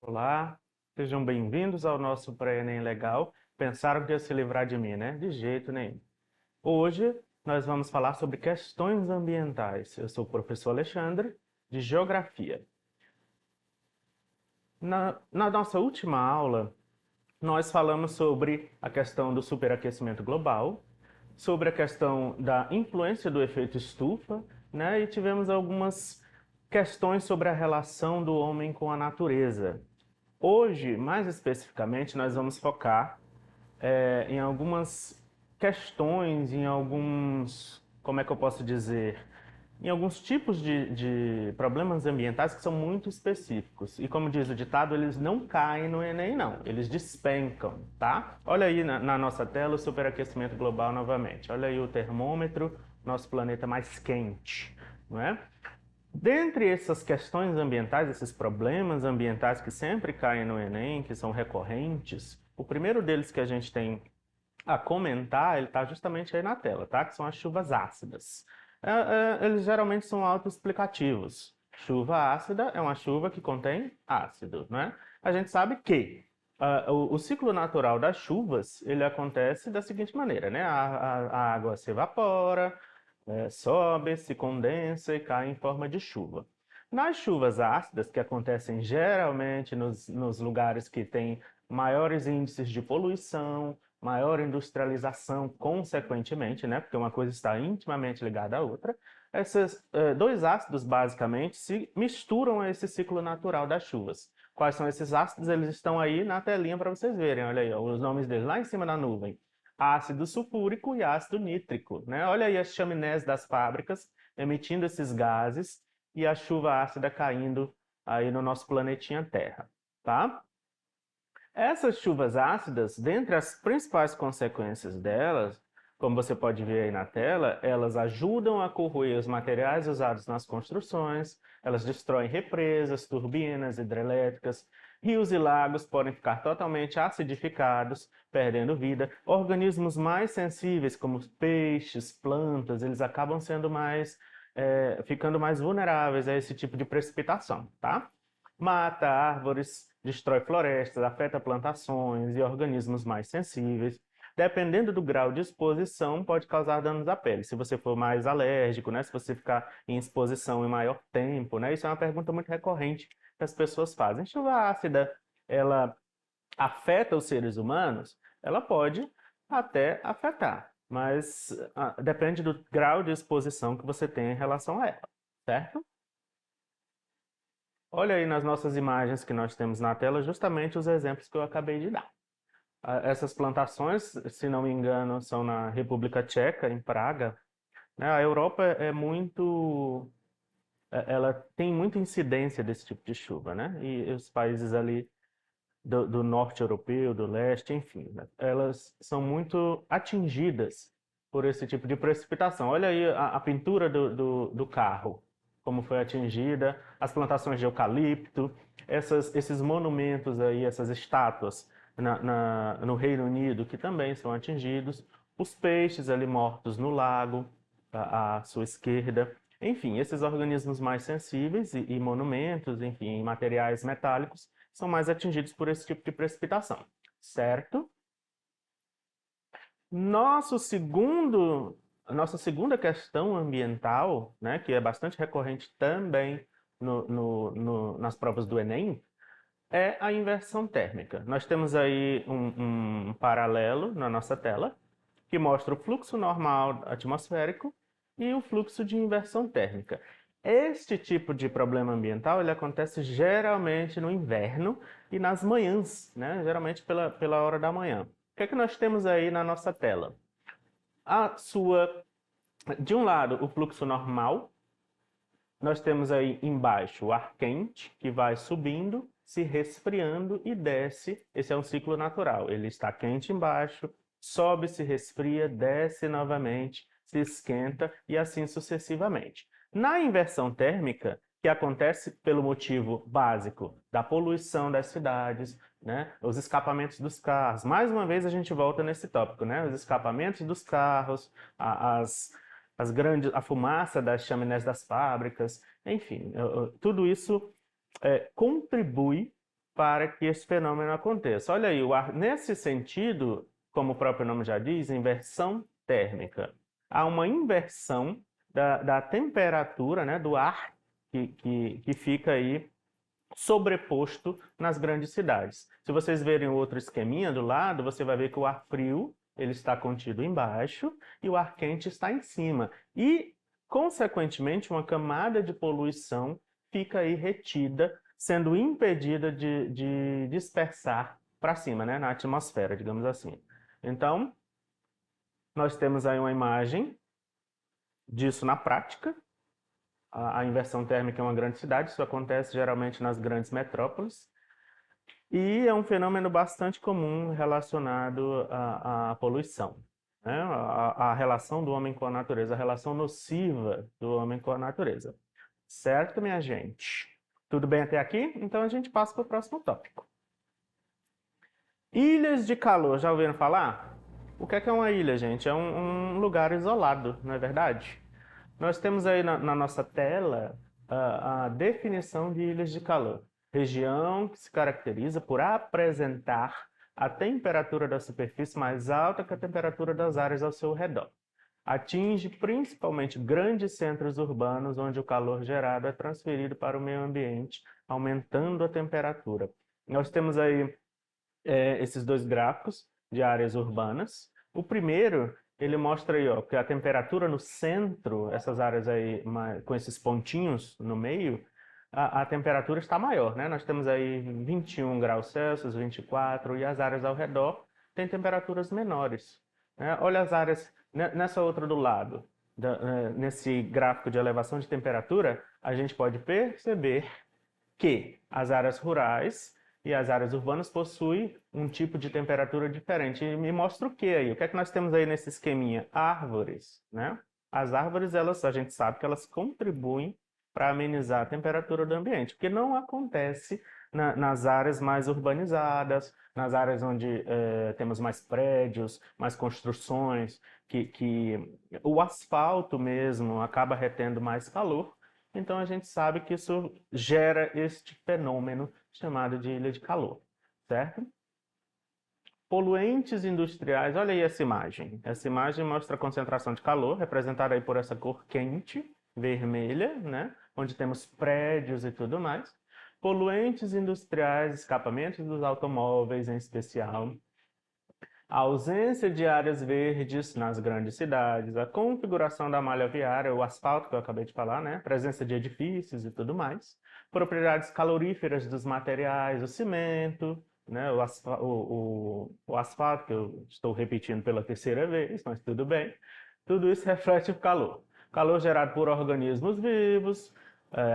Olá, sejam bem-vindos ao nosso pré-ENEM Legal. Pensaram que ia se livrar de mim, né? De jeito nenhum. Hoje nós vamos falar sobre questões ambientais. Eu sou o professor Alexandre, de Geografia. Na nossa última aula, nós falamos sobre a questão do superaquecimento global, sobre a questão da influência do efeito estufa, né? E tivemos algumas questões sobre a relação do homem com a natureza. Hoje, mais especificamente, nós vamos focar em algumas questões, em alguns, como é que eu posso dizer, em alguns tipos de problemas ambientais que são muito específicos. E como diz o ditado, eles não caem no Enem, não. Eles despencam, tá? Olha aí na nossa tela o superaquecimento global novamente. Olha aí o termômetro, nosso planeta mais quente, não é? Dentre essas questões ambientais, esses problemas ambientais que sempre caem no Enem, que são recorrentes, o primeiro deles que a gente tem a comentar, ele está justamente aí na tela, tá? Que são as chuvas ácidas. Eles geralmente são autoexplicativos. Chuva ácida é uma chuva que contém ácido, né? A gente sabe que o ciclo natural das chuvas, ele acontece da seguinte maneira, né? A água se evapora, sobe, se condensa e cai em forma de chuva. Nas chuvas ácidas, que acontecem geralmente nos lugares que têm maiores índices de poluição, maior industrialização, consequentemente, né, porque uma coisa está intimamente ligada à outra, esses dois ácidos, basicamente, se misturam a esse ciclo natural das chuvas. Quais são esses ácidos? Eles estão aí na telinha para vocês verem, olha aí, ó, os nomes deles lá em cima da nuvem. Ácido sulfúrico e ácido nítrico, né? Olha aí as chaminés das fábricas emitindo esses gases e a chuva ácida caindo aí no nosso planetinha Terra, tá? Essas chuvas ácidas, dentre as principais consequências delas, como você pode ver aí na tela, elas ajudam a corroer os materiais usados nas construções, elas destroem represas, turbinas hidrelétricas, rios e lagos podem ficar totalmente acidificados, perdendo vida. Organismos mais sensíveis, como peixes, plantas, eles acabam sendo ficando mais vulneráveis a esse tipo de precipitação, tá? Mata árvores, destrói florestas, afeta plantações e organismos mais sensíveis. Dependendo do grau de exposição, pode causar danos à pele. Se você for mais alérgico, né? Se você ficar em exposição em maior tempo, né? Isso é uma pergunta muito recorrente que as pessoas fazem. Chuva ácida, ela afeta os seres humanos? Ela pode até afetar, mas depende do grau de exposição que você tem em relação a ela, certo? Olha aí nas nossas imagens que nós temos na tela justamente os exemplos que eu acabei de dar. Essas plantações, se não me engano, são na República Tcheca, em Praga, né? A Europa ela tem muita incidência desse tipo de chuva, né? E os países ali do norte europeu, do leste, enfim, né? Elas são muito atingidas por esse tipo de precipitação. Olha aí a pintura do carro, como foi atingida, as plantações de eucalipto, esses monumentos aí, essas estátuas no Reino Unido, que também são atingidos, os peixes ali mortos no lago, à sua esquerda. Enfim, esses organismos mais sensíveis e monumentos, enfim, materiais metálicos, são mais atingidos por esse tipo de precipitação, certo? A nossa segunda questão ambiental, né, que é bastante recorrente também nas provas do Enem, é a inversão térmica. Nós temos aí um paralelo na nossa tela, que mostra o fluxo normal atmosférico e o fluxo de inversão térmica. Este tipo de problema ambiental ele acontece geralmente no inverno e nas manhãs, né? Geralmente pela hora da manhã. O que é que nós temos aí na nossa tela? A sua, de um lado, o fluxo normal, nós temos aí embaixo o ar quente, que vai subindo, se resfriando e desce. Esse é um ciclo natural. Ele está quente embaixo, sobe, se resfria, desce novamente, se esquenta e assim sucessivamente. Na inversão térmica, que acontece pelo motivo básico da poluição das cidades, né? Os escapamentos dos carros. Mais uma vez a gente volta nesse tópico, né? Os escapamentos dos carros, as grandes, a fumaça das chaminés das fábricas, enfim, tudo isso contribui para que esse fenômeno aconteça. Olha aí, nesse sentido, como o próprio nome já diz, inversão térmica. Há uma inversão da temperatura, né, do ar que fica aí sobreposto nas grandes cidades. Se vocês verem o outro esqueminha do lado, você vai ver que o ar frio ele está contido embaixo e o ar quente está em cima. E, consequentemente, uma camada de poluição fica aí retida, sendo impedida de dispersar para cima, né, na atmosfera, digamos assim. Então, nós temos aí uma imagem disso na prática. A inversão térmica é uma grande cidade, isso acontece geralmente nas grandes metrópoles. E é um fenômeno bastante comum relacionado à poluição, né? A relação do homem com a natureza, a relação nociva do homem com a natureza. Certo, minha gente? Tudo bem até aqui? Então a gente passa para o próximo tópico. Ilhas de calor, já ouviram falar? O que é uma ilha, gente? É um lugar isolado, não é verdade? Nós temos aí na nossa tela a definição de ilhas de calor. Região que se caracteriza por apresentar a temperatura da superfície mais alta que a temperatura das áreas ao seu redor. Atinge principalmente grandes centros urbanos onde o calor gerado é transferido para o meio ambiente, aumentando a temperatura. Nós temos aí esses dois gráficos de áreas urbanas. O primeiro, ele mostra aí, ó, que a temperatura no centro, essas áreas aí com esses pontinhos no meio, a temperatura está maior, né? Nós temos aí 21 graus Celsius, 24, e as áreas ao redor têm temperaturas menores, né? Olha as áreas nessa outra do lado, nesse gráfico de elevação de temperatura, a gente pode perceber que as áreas rurais e as áreas urbanas possuem um tipo de temperatura diferente. E me mostra o que aí? O que é que nós temos aí nesse esqueminha? Árvores, né? As árvores, a gente sabe que elas contribuem para amenizar a temperatura do ambiente, porque não acontece nas áreas mais urbanizadas, nas áreas onde temos mais prédios, mais construções, que o asfalto mesmo acaba retendo mais calor. Então a gente sabe que isso gera este fenômeno chamado de ilha de calor, certo? Poluentes industriais, olha aí essa imagem. Essa imagem mostra a concentração de calor, representada aí por essa cor quente, vermelha, né? Onde temos prédios e tudo mais. Poluentes industriais, escapamentos dos automóveis em especial, a ausência de áreas verdes nas grandes cidades, a configuração da malha viária, o asfalto que eu acabei de falar, né? Presença de edifícios e tudo mais, propriedades caloríferas dos materiais, o cimento, né? O asfalto, que eu estou repetindo pela terceira vez, mas tudo bem. Tudo isso reflete o calor. Calor gerado por organismos vivos,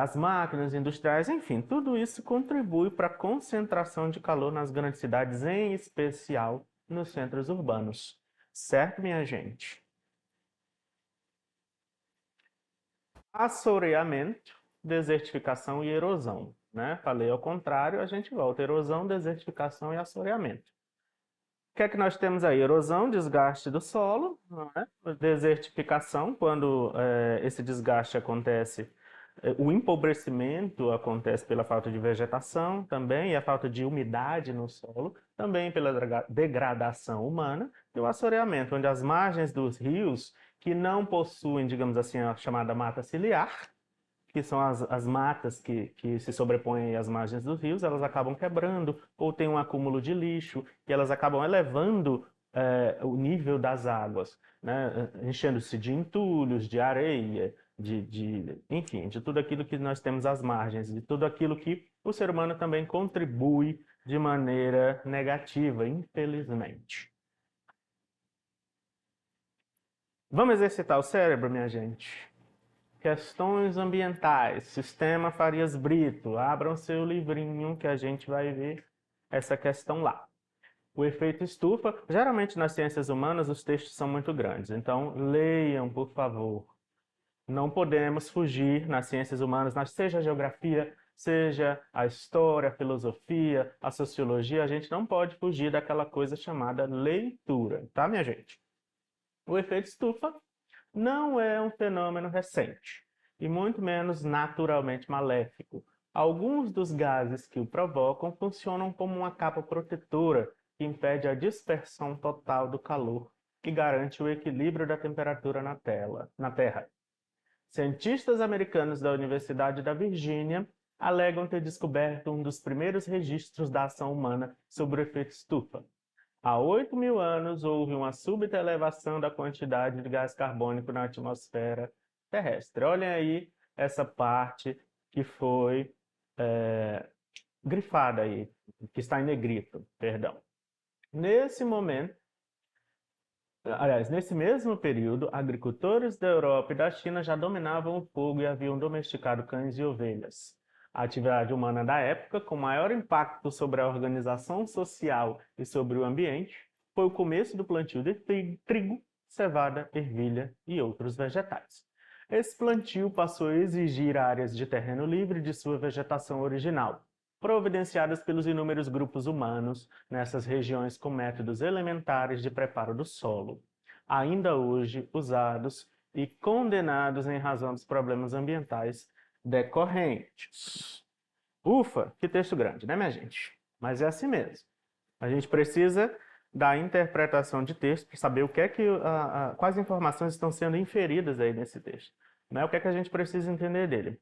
as máquinas industriais, enfim, tudo isso contribui para a concentração de calor nas grandes cidades, em especial nos centros urbanos. Certo, minha gente? Assoreamento, desertificação e erosão, né? Falei ao contrário, a gente volta. Erosão, desertificação e assoreamento. O que é que nós temos aí? Erosão, desgaste do solo, não é? Desertificação, quando esse desgaste acontece, o empobrecimento acontece pela falta de vegetação também, e a falta de umidade no solo, também pela degradação humana, e o assoreamento, onde as margens dos rios, que não possuem, digamos assim, a chamada mata ciliar, que são as matas que se sobrepõem às margens dos rios, elas acabam quebrando, ou tem um acúmulo de lixo, e elas acabam elevando o nível das águas, né? Enchendo-se de entulhos, de areia, enfim, de tudo aquilo que nós temos às margens, de tudo aquilo que o ser humano também contribui de maneira negativa, infelizmente. Vamos exercitar o cérebro, minha gente? Questões ambientais, Sistema Farias Brito. Abram seu livrinho que a gente vai ver essa questão lá. O efeito estufa, geralmente nas ciências humanas os textos são muito grandes, então leiam, por favor. Não podemos fugir nas ciências humanas, seja a geografia, seja a história, a filosofia, a sociologia, a gente não pode fugir daquela coisa chamada leitura, tá, minha gente? O efeito estufa não é um fenômeno recente, e muito menos naturalmente maléfico. Alguns dos gases que o provocam funcionam como uma capa protetora que impede a dispersão total do calor, que garante o equilíbrio da temperatura na Terra. Cientistas americanos da Universidade da Virgínia alegam ter descoberto um dos primeiros registros da ação humana sobre o efeito estufa. Há 8.000 anos houve uma súbita elevação da quantidade de gás carbônico na atmosfera terrestre. Olhem aí essa parte que foi grifada aí, que está em negrito, perdão. Nesse momento, aliás, nesse mesmo período, agricultores da Europa e da China já dominavam o fogo e haviam domesticado cães e ovelhas. A atividade humana da época, com maior impacto sobre a organização social e sobre o ambiente, foi o começo do plantio de trigo, cevada, ervilha e outros vegetais. Esse plantio passou a exigir áreas de terreno livre de sua vegetação original, providenciadas pelos inúmeros grupos humanos nessas regiões com métodos elementares de preparo do solo, ainda hoje usados e condenados em razão dos problemas ambientais decorrentes. Ufa, que texto grande, né, minha gente? Mas é assim mesmo. A gente precisa da interpretação de texto para saber o que é que quais informações estão sendo inferidas aí nesse texto, né? O que é que a gente precisa entender dele.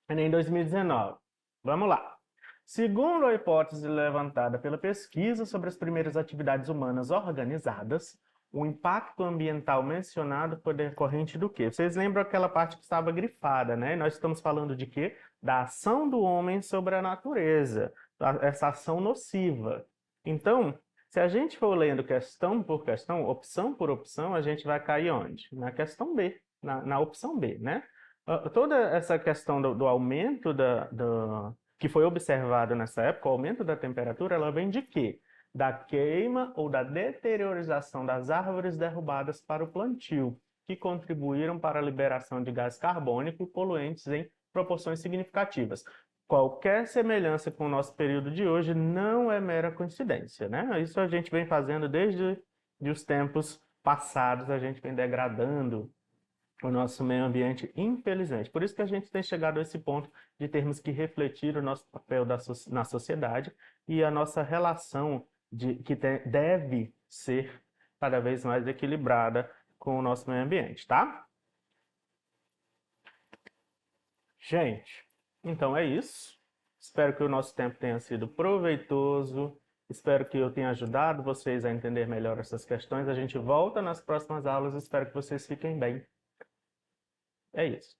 Enem 2019. Vamos lá. Segundo a hipótese levantada pela pesquisa sobre as primeiras atividades humanas organizadas, o impacto ambiental mencionado foi decorrente do quê? Vocês lembram aquela parte que estava grifada, né? Nós estamos falando de quê? Da ação do homem sobre a natureza, essa ação nociva. Então, se a gente for lendo questão por questão, opção por opção, a gente vai cair onde? Na questão B, na opção B, né? Toda essa questão do aumento que foi observado nessa época, o aumento da temperatura, ela vem de quê? Da queima ou da deteriorização das árvores derrubadas para o plantio, que contribuíram para a liberação de gás carbônico e poluentes em proporções significativas. Qualquer semelhança com o nosso período de hoje não é mera coincidência, né? Isso a gente vem fazendo desde os tempos passados, a gente vem degradando o nosso meio ambiente, infelizmente. Por isso que a gente tem chegado a esse ponto de termos que refletir o nosso papel na sociedade e a nossa relação que deve ser cada vez mais equilibrada com o nosso meio ambiente, tá? Gente, então é isso. Espero que o nosso tempo tenha sido proveitoso. Espero que eu tenha ajudado vocês a entender melhor essas questões. A gente volta nas próximas aulas. Espero que vocês fiquem bem. É isso.